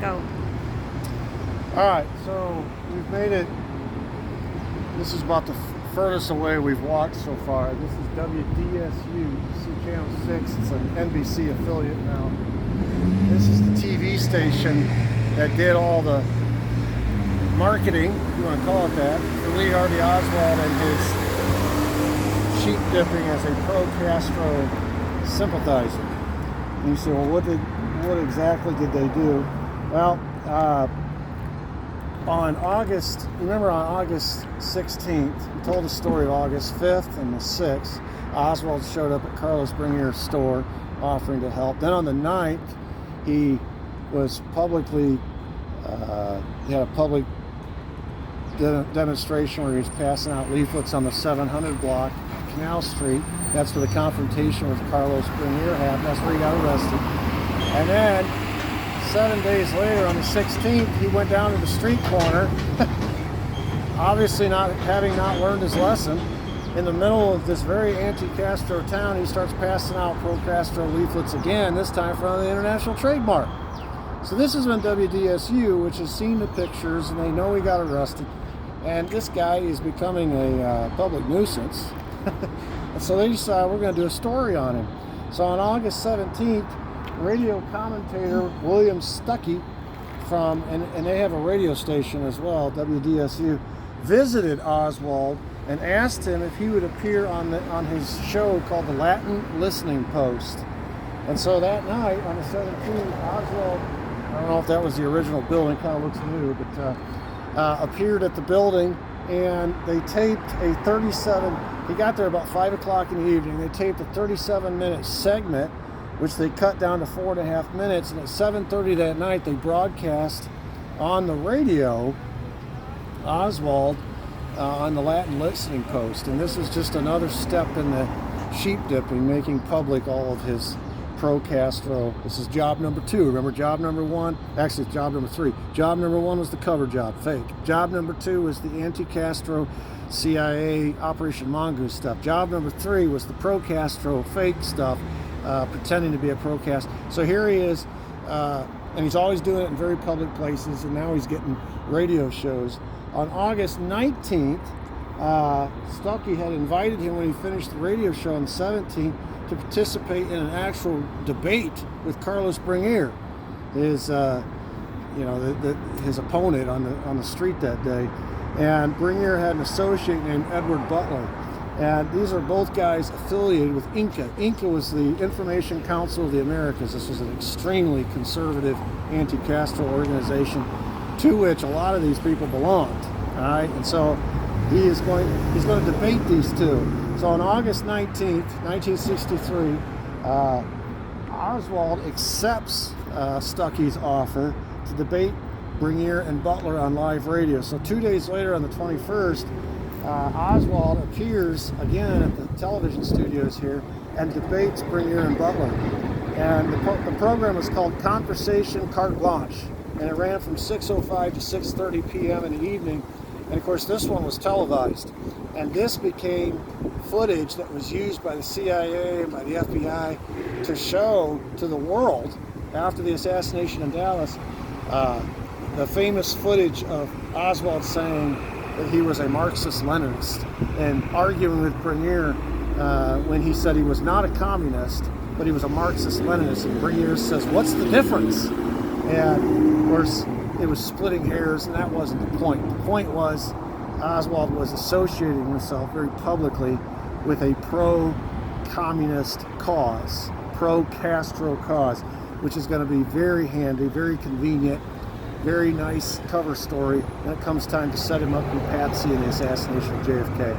Go. Alright, so we've made it. This is about the furthest away we've walked so far. This is WDSU, see Channel 6. It's an NBC affiliate now. This is the TV station that did all the marketing, if you want to call it that, for Lee Harvey Oswald and his sheep dipping as a pro-Castro sympathizer. And you say, well, what exactly did they do? Well, on August 16th, we told the story of August 5th and the 6th. Oswald showed up at Carlos Bringier's store offering to help. Then on the 9th, he was publicly, he had a public demonstration where he was passing out leaflets on the 700 block, Canal Street. That's where the confrontation with Carlos Bringier happened. That's where he got arrested. And then 7 days later, on the 16th, he went down to the street corner, obviously having not learned his lesson. In the middle of this very anti-Castro town, he starts passing out pro-Castro leaflets again, this time in front of the International Trade Mart. So this has been WDSU, which has seen the pictures, and they know he got arrested. And this guy is becoming a public nuisance. And so they decide we're going to do a story on him. So on August 17th, radio commentator William Stuckey and they have a radio station as well, WDSU, visited Oswald and asked him if he would appear on his show called the Latin Listening Post. And so that night, on the 17th, Oswald, I don't know if that was the original building, kind of looks new, but appeared at the building, and they taped a he got there about 5 o'clock in the evening. They taped a 37-minute segment, which they cut down to 4.5 minutes, and at 7:30 that night, they broadcast on the radio Oswald on the Latin Listening Post. And this is just another step in the sheep dipping, making public all of his pro-Castro. This is job number 2. Remember job number 1? Actually, it's job number 3. Job number 1 was the cover job, fake. Job number 2 was the anti-Castro CIA Operation Mongoose stuff. Job number 3 was the pro-Castro fake stuff, pretending to be a pro-Castro. So here he is, and he's always doing it in very public places, and now he's getting radio shows. On August 19th, Stuckey had invited him when he finished the radio show on the 17th to participate in an actual debate with Carlos Bringier, his his opponent on the street that day. And Bringier had an associate named Edward Butler, and these are both guys affiliated with Inca. Inca was the Information Council of the Americas. This was an extremely conservative anti-Castro organization to which a lot of these people belonged. All right, and so he's going to debate these two. So on August 19th, 1963, Oswald accepts Stuckey's offer to debate Bringier and Butler on live radio. So 2 days later, on the 21st, Oswald appears again at the television studios here and debates Bringier and Butler. And the program was called Conversation Carte Blanche, and it ran from 6:05 to 6:30 p.m. in the evening. And of course, this one was televised. And this became footage that was used by the CIA and by the FBI to show to the world, after the assassination in Dallas, the famous footage of Oswald saying that he was a Marxist-Leninist and arguing with Bringier when he said he was not a communist, but he was a Marxist-Leninist. And Bringier says, "What's the difference?" And of course, it was splitting hairs, and that wasn't the point. The point was Oswald was associating himself very publicly with a pro-communist cause, pro-Castro cause, which is going to be very handy, very convenient, very nice cover story when it comes time to set him up in Patsy in the assassination of JFK.